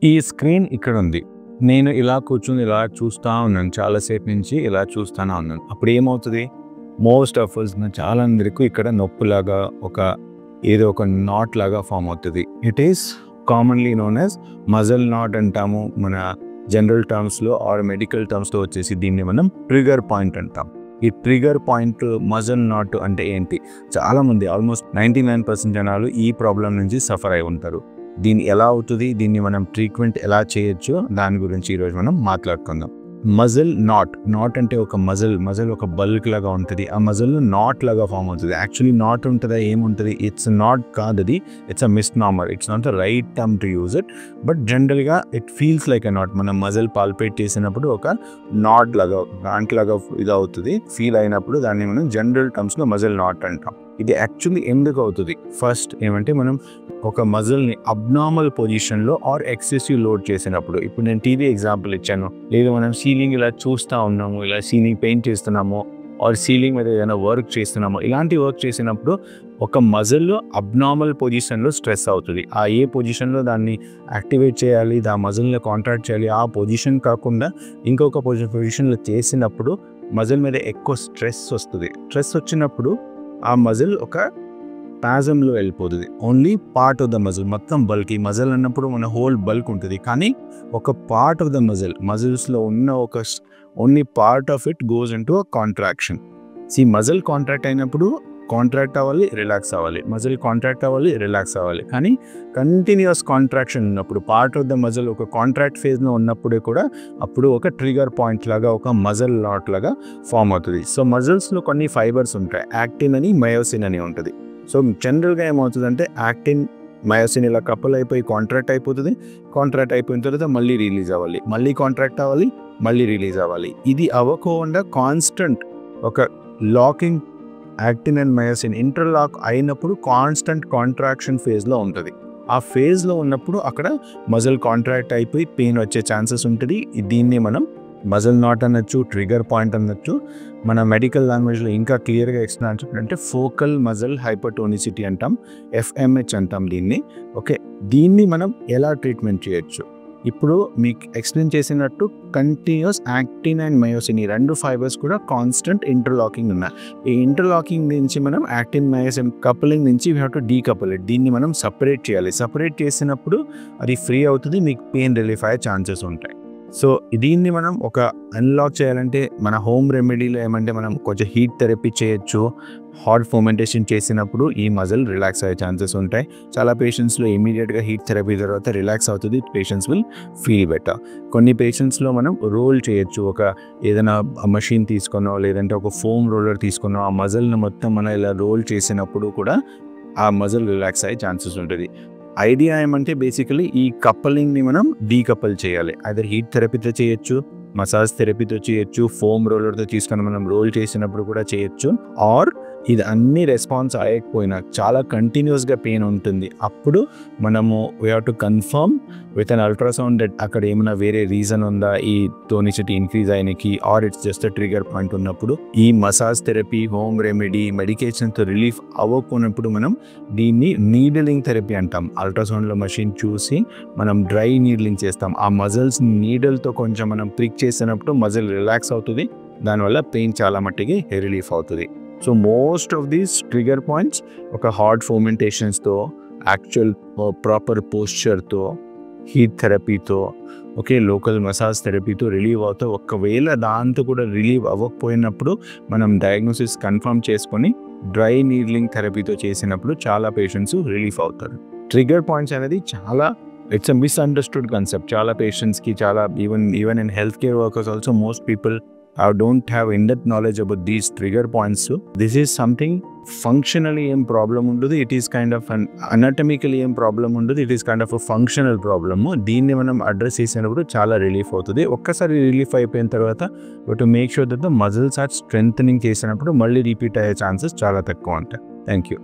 ఈ స్క్రీన్ ఇక్కడ ఉంది. నేను ఇలా కూర్చొని ఇలా చూస్తా ఉన్నాను. చాలాసేపు నుంచి ఇలా చూస్తానే ఉన్నాను. అప్పుడు ఏమవుతుంది? మోస్ట్ ఆఫ్ అస్ చాలా అందరికీ ఇక్కడ నొప్పులాగా ఏదో ఒక నాట్ లాగా ఫామ్ అవుతుంది. It is commonly known as muscle not అంటాము మన జనరల్ టర్మ్స్లో ఆర్ మెడికల్ టర్మ్స్లో వచ్చేసి దీన్ని మనం ట్రిగర్ పాయింట్ అంటాం. ఈ ట్రిగర్ పాయింట్ మజిల్ నాట్ అంటే ఏంటి? చాలామంది ఆల్మోస్ట్ 99% జనాలు ఈ ప్రాబ్లం నుంచి సఫర్ అయి ఉంటారు. దీన్ని ఎలా అవుతుంది, దీన్ని మనం ట్రీట్మెంట్ ఎలా చేయొచ్చు, దాని గురించి ఈరోజు మనం మాట్లాడుకుందాం. మజిల్ నాట్ అంటే ఒక మజిల్ ఒక బల్క్ లాగా ఉంటుంది. ఆ మజిల్ నాట్ లాగా ఫామ్ అవుతుంది. యాక్చువల్లీ నాట్ ఉంటుందా, ఏముంటుంది? ఇట్స్ నాట్ కాదు, అది it's a misnomer. It's not the right term to use it, but జనరల్గా it feels like a knot. మనం మజిల్ పాల్పేట్ చేసినప్పుడు ఒక నాట్ లాగా దాంట్లాగా ఇది అవుతుంది. ఫీల్ అయినప్పుడు దాన్ని మనం జనరల్ టర్మ్స్లో మజిల్ నాట్ అంటాం. ఇది యాక్చువల్లీ ఎందుకు అవుతుంది? ఫస్ట్ ఏమంటే మనం ఒక మజిల్ని అబ్నార్మల్ పొజిషన్లో ఆర్ ఎక్సెసివ్ లోడ్ చేసినప్పుడు, ఇప్పుడు నేను టీవీ ఎగ్జాంపుల్ ఇచ్చాను, లేదు మనం సీలింగ్ ఇలా చూస్తూ ఉన్నాము, ఇలా సీలింగ్ పెయింట్ చేస్తున్నాము ఆర్ సీలింగ్ మీద ఏదైనా వర్క్ చేస్తున్నాము, ఇలాంటి వర్క్ చేసినప్పుడు ఒక మజిల్లో అబ్నార్మల్ పొజిషన్లో స్ట్రెస్ అవుతుంది. ఆ ఏ పొజిషన్లో దాన్ని యాక్టివేట్ చేయాలి, దా మజిల్ని కాంట్రాక్ట్ చేయాలి, ఆ పొజిషన్ కాకుండా ఇంకొక పొజిషన్లో చేసినప్పుడు మజిల్ మీద ఎక్కువ స్ట్రెస్ వస్తుంది. స్ట్రెస్ వచ్చినప్పుడు ఆ మజిల్ ఒక స్పాజంలో వెళ్ళిపోతుంది. Only part of the muscle, మొత్తం బల్క్. ఈ మజిల్ అన్నప్పుడు మన హోల్ బల్క్ ఉంటుంది, కానీ ఒక పార్ట్ ఆఫ్ ద మజిల్స్లో ఉన్న only part of it goes into a contraction. ఈ మజిల్ కాంట్రాక్ట్ అయినప్పుడు కాంట్రాక్ట్ అవ్వాలి, రిలాక్స్ అవ్వాలి, మజిల్ కాంట్రాక్ట్ అవ్వాలి, రిలాక్స్ అవ్వాలి. కానీ కంటిన్యూస్ కాంట్రాక్షన్ ఉన్నప్పుడు, పార్ట్ ఆఫ్ ద మజిల్ ఒక కాంట్రాక్ట్ ఫేజ్లో ఉన్నప్పుడే కూడా అప్పుడు ఒక ట్రిగర్ పాయింట్ లాగా ఒక మజిల్ నాట్ లాగా ఫామ్ అవుతుంది. సో మజిల్స్లో కొన్ని ఫైబర్స్ ఉంటాయి. యాక్టిన్ అని, మయోసిన్ అని ఉంటుంది. సో జనరల్గా ఏమవుతుందంటే యాక్టిన్ మయోసిన్ ఇలా కపుల్ అయిపోయి కాంట్రాక్ట్ అయిపోతుంది. కాంట్రాక్ట్ అయిపోయిన తర్వాత మళ్ళీ రిలీజ్ అవ్వాలి, మళ్ళీ కాంట్రాక్ట్ అవ్వాలి, మళ్ళీ రిలీజ్ అవ్వాలి. ఇది అవ్వకుండా కాన్స్టెంట్ ఒక locking actin and myosin interlock అయినప్పుడు కాన్స్టెంట్ కాంట్రాక్షన్ ఫేజ్లో ఉంటుంది. ఆ ఫేజ్లో ఉన్నప్పుడు అక్కడ మజిల్ కాంట్రాక్ట్ అయిపోయి పెయిన్ వచ్చే ఛాన్సెస్ ఉంటుంది. దీన్ని మనం మజిల్ నాట్ అనొచ్చు, ట్రిగర్ పాయింట్ అనొచ్చు. మన మెడికల్ లాంగ్వేజ్లో ఇంకా క్లియర్గా ఎక్స్ప్లెయిన్ అంటే ఫోకల్ మజిల్ హైపర్టోనిసిటీ అంటాం, FMH అంటాం దీన్ని. ఓకే, దీన్ని మనం ఎలా ట్రీట్మెంట్ చేయొచ్చు? ఇప్పుడు మీకు ఎక్స్ప్లెయిన్ చేసినట్టు కంటిన్యూస్ యాక్టిన్ అండ్ మయోసిన్ ఈ రెండు ఫైబర్స్ కూడా కాన్స్టెంట్ ఇంటర్లాకింగ్ ఉన్నాయి. ఈ ఇంటర్లాకింగ్ నుంచి మనం యాక్టిన్ మయోసిన్ కపులింగ్ నుంచి we have to decouple it. దీన్ని మనం సపరేట్ చేయాలి. సపరేట్ చేసినప్పుడు అది ఫ్రీ అవుతుంది, మీకు పెయిన్ రిలీఫ్ అయ్యే ఛాన్సెస్ ఉంటాయి. సో దీన్ని మనం ఒక అన్లాక్ చేయాలంటే మన హోమ్ రెమెడీలో ఏమంటే మనం కొంచెం హీట్ థెరపీ చేయొచ్చు. హాట్ ఫర్మెంటేషన్ చేసినప్పుడు ఈ మజిల్ రిలాక్స్ అయ్యే ఛాన్సెస్ ఉంటాయి. చాలా పేషెంట్స్లో ఇమీడియట్గా హీట్ థెరపీ తర్వాత రిలాక్స్ అవుతుంది, పేషెంట్స్ విల్ ఫీల్ బెటర్. కొన్ని పేషెంట్స్లో మనం రోల్ చేయొచ్చు. ఒక ఏదైనా మషిన్ తీసుకున్నో లేదంటే ఒక ఫోమ్ రోలర్ తీసుకున్నో ఆ మజిల్ని మొత్తం మనం ఇలా రోల్ చేసినప్పుడు కూడా ఆ మజిల్ రిలాక్స్ అయ్యే ఛాన్సెస్ ఉంటుంది. ఐడియా ఏమంటే బేసికలీ ఈ కప్పలింగ్ని మనం డీకపుల్ చేయాలి. అదే హీట్ థెరపీతో చేయొచ్చు, మసాజ్ థెరపీతో చేయొచ్చు, ఫోమ్ రోలర్తో తీసుకొని మనం రోల్ చేసినప్పుడు కూడా చేయొచ్చు. ఆర్ ఇది అన్ని రెస్పాన్స్ అయ్యకపోయినా చాలా కంటిన్యూస్గా పెయిన్ ఉంటుంది, అప్పుడు మనము we have to confirm with an ultrasound that అక్కడ ఏమైనా వేరే రీజన్ ఉందా ఈ టోనిసిటీ ఇంక్రీజ్ అయినకి, or it's just trigger point ఉన్నప్పుడు ఈ మసాజ్ థెరపీ, హోమ్ రెమెడీ, మెడికేషన్తో రిలీఫ్ అవ్వకున్నప్పుడు మనం దీన్ని నీడిలింగ్ థెరపీ అంటాం. అల్ట్రాసౌండ్లో మషిన్ చూసి మనం డ్రై నీడిలింగ్ చేస్తాం. ఆ మజిల్స్ నీడిల్తో కొంచెం మనం ప్రిక్ చేసినప్పుడు మజిల్ రిలాక్స్ అవుతుంది, దానివల్ల పెయిన్ చాలా మట్టికి రిలీఫ్ అవుతుంది. So most of these trigger points ఒక హార్ట్ ఫర్మెంటేషన్స్తో, యాక్చువల్ ప్రాపర్ పోస్చర్తో, హీట్ థెరపీతో, ఓకే లోకల్ మసాజ్ థెరపీతో రిలీవ్ అవుతాయి. ఒకవేళ దాంతో కూడా రిలీవ్ అవ్వకపోయినప్పుడు మనం డయాగ్నోసిస్ కన్ఫర్మ్ చేసుకొని డ్రై నీడ్లింగ్ థెరపీతో చేసినప్పుడు చాలా పేషెంట్స్ రిలీఫ్ అవుతారు. ట్రిగర్ పాయింట్స్ అనేది చాలా ఇట్స్ అ మిస్అండర్స్టూడ్ కాన్సెప్ట్. చాలా పేషెంట్స్కి, చాలా even in health care workers also most people don't have in-depth knowledge about these trigger points. So this is something functionally ఏం ప్రాబ్లం ఉండదు, it is kind of an anatomically ఏం problem ఉండదు, it is kind of a functional problem. దీన్ని మనం address చేసినప్పుడు చాలా relief అవుతుంది. ఒక్కసారి రిలీఫ్ అయిపోయిన తర్వాత to make sure that the muscles are strengthening చేసినప్పుడు మళ్ళీ రిపీట్ అయ్యే ఛాన్సెస్ చాలా తక్కువ ఉంటాయి. Thank you.